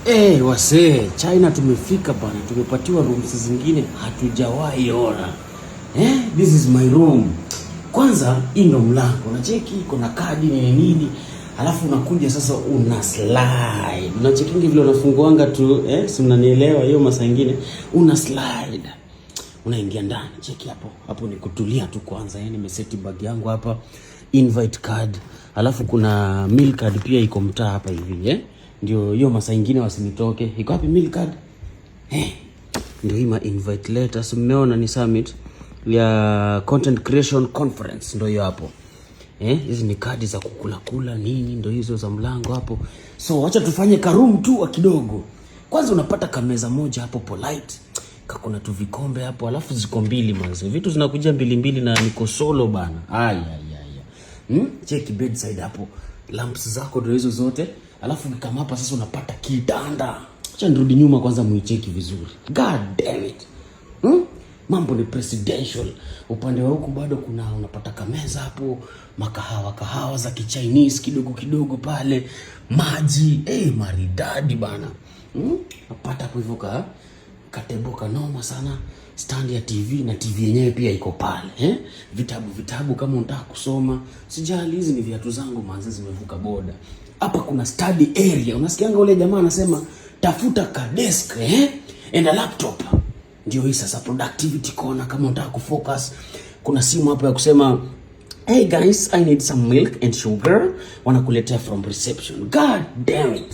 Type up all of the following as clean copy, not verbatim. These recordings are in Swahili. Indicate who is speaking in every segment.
Speaker 1: Wasee, China tumefika bana, tumepatiwa rooms zingine hatujawahi ona. This is my room. Kwanza hii ndo mlango, unacheki kuna kadi nini. Alafu unakuja sasa una slide. Unacheki vile unafunguanga tu, si mnanielewa hiyo masaa nyingine, una slide. Unaingia ndani, cheki hapo. Hapo ni kutulia tu kwanza, nimeseti bag yangu hapa, invite card. Alafu kuna meal card pia iko mtaa hapa hivi, Ndio hiyo masaa nyingine wasinitoke. Iko wapi meal card? Ndio hii ma invite letters, mmeona ni summit ya content creation conference, ndio hiyo hapo. Hizi ni kadi za kukula nini, ndio hizo za mlango hapo. So acha tufanye karoom tu kidogo. Kwanza unapata kameza moja hapo polite. Kuna tu vikombe hapo, alafu ziko mbili manzi. Vitu zinakuja mbili na niko solo bana. Check bedside hapo. Lamps zako ndio hizo zote. Alafu kama hapa sasa unapata kitanda. Acha nirudi nyuma kwanza muicheki vizuri. God damn it. Mambo ni presidential. Upande wa huku bado unapata kameza hapo, makahawa za Chinese kidogo pale, maji, maridadi bana. Napata hapo hivyo kateboka noma sana, stand ya TV na TV yenyewe pia iko pale, vitabu kama unataka kusoma. Sijali, hizi ni viatu zangu manzi zimevuka boda. Hapa kuna study area. Unasikianga ule jamaa anasema tafuta ka desk and a laptop. Ndio hii sasa productivity corner kama unataka kufocus. Kuna simu hapo ya kusema hey guys, I need some milk and sugar. Wanakuletea from reception. God damn it.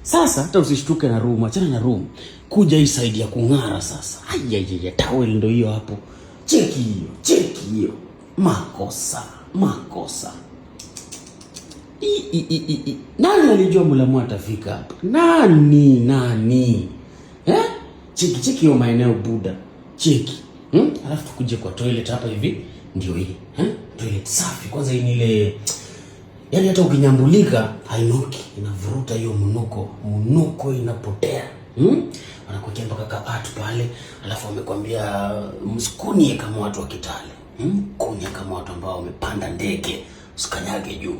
Speaker 1: Sasa hata usishtuke na room, achana na room. Kuja hii side ya kung'ara sasa. Towel ndio hiyo hapo. Cheki hiyo. Makosa. Nani alijua Mulamu atafika hapa? Nani? Cheki hiyo maeneo buda. Cheki. Alafu tukuje kwa toilet hapa hivi. Ndio hii. Toilet safi. Kwanza hii ni ile, yaani hata ukinyambulika hainuki, inavuruta hiyo mnuko inapotea. Wanakuwekea mpaka kaatu pale, alafu wamekwambia msikunie kama watu wa Kitale. Kunya kama watu ambao wamepanda ndege, usikanyage juu.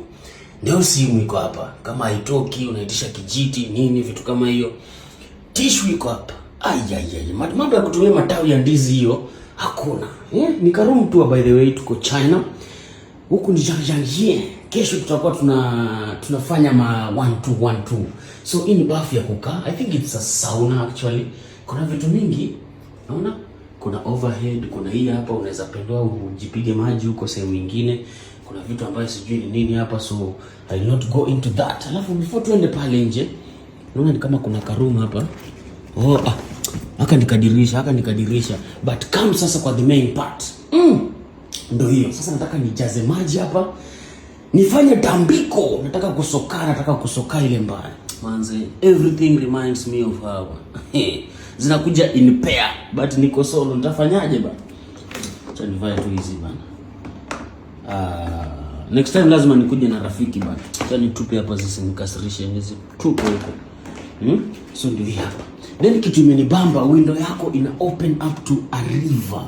Speaker 1: Ndio simu iko hapa. Kama haitoki unaitisha kijiti nini vitu kama hiyo. Tissue iko hapa. Mambo ya kutumia matawi ya ndizi hiyo hakuna. Ni karumu tu by the way, tuko China. Huku ni Jiangxi. Kesho tutakuwa tunafanya ma 1-2. So hii ni bafu ya kukaa. I think it's a sauna actually. Kuna vitu mingi. Unaona? Kuna overhead, kuna hii hapa unaweza pendwa ujipige maji huko sehemu nyingine. Kuna vitu ambayo sijui ni nini hapa, so I will not go into that. Alafu before tuende pale nje, unaona ni kama kuna karoom hapa. Haka nikadirisha. But come sasa kwa the main part. Ndio hiyo. Sasa nataka nijaze maji hapa. Nifanye tambiko. Nataka kusoka ile mbaya. Manze, everything reminds me of her. Zinakuja in pair, but niko solo. Nitafanyaje bana? Acha nivae tu hizi bana. Next time lazima nikuje na rafiki bana. Acha nitupe hapa sisi nikasirishe hizi tupo huko. So ndio hapa. Then kitu imenibamba, window yako ina open up to a river.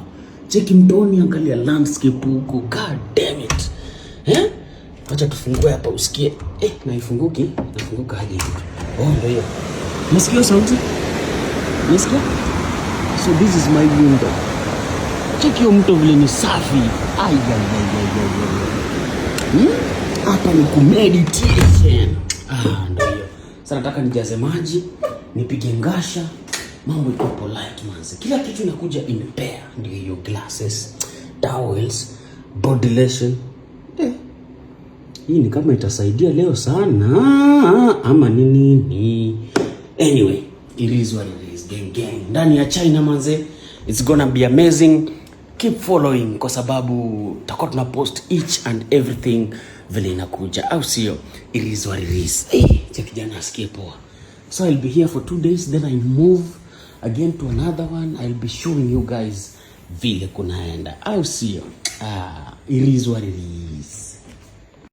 Speaker 1: Cheki mtoni, angalia landscape huko. God damn it. Acha tufungue hapa usikie. Naifunguki? Nafunguka aje hivi? Ndio hiyo. Unasikia sauti? Unasikia? So this is my window. Cheki hiyo mto vile ni safi. Hapa ni kumeditation. Ndio hiyo. Sasa nataka nijaze maji, nipige ngasha, mambo iko polite manze. Kila kitu inakuja in pair. Ndio hiyo, glasses, towels, body lotion. Hii ni kama itasaidia leo sana ama nini. Anyway, it is what it is. Gang. Ndani ya China manze, it's gonna be amazing. Keep following kwa sababu tutakuwa tuna post each and everything vile inakuja, au sio? It is what it is. Kijana asikie poa. So I'll be here for 2 days, then I move again to another one. I'll be showing you guys vile kunaenda, au sio? It is what it is.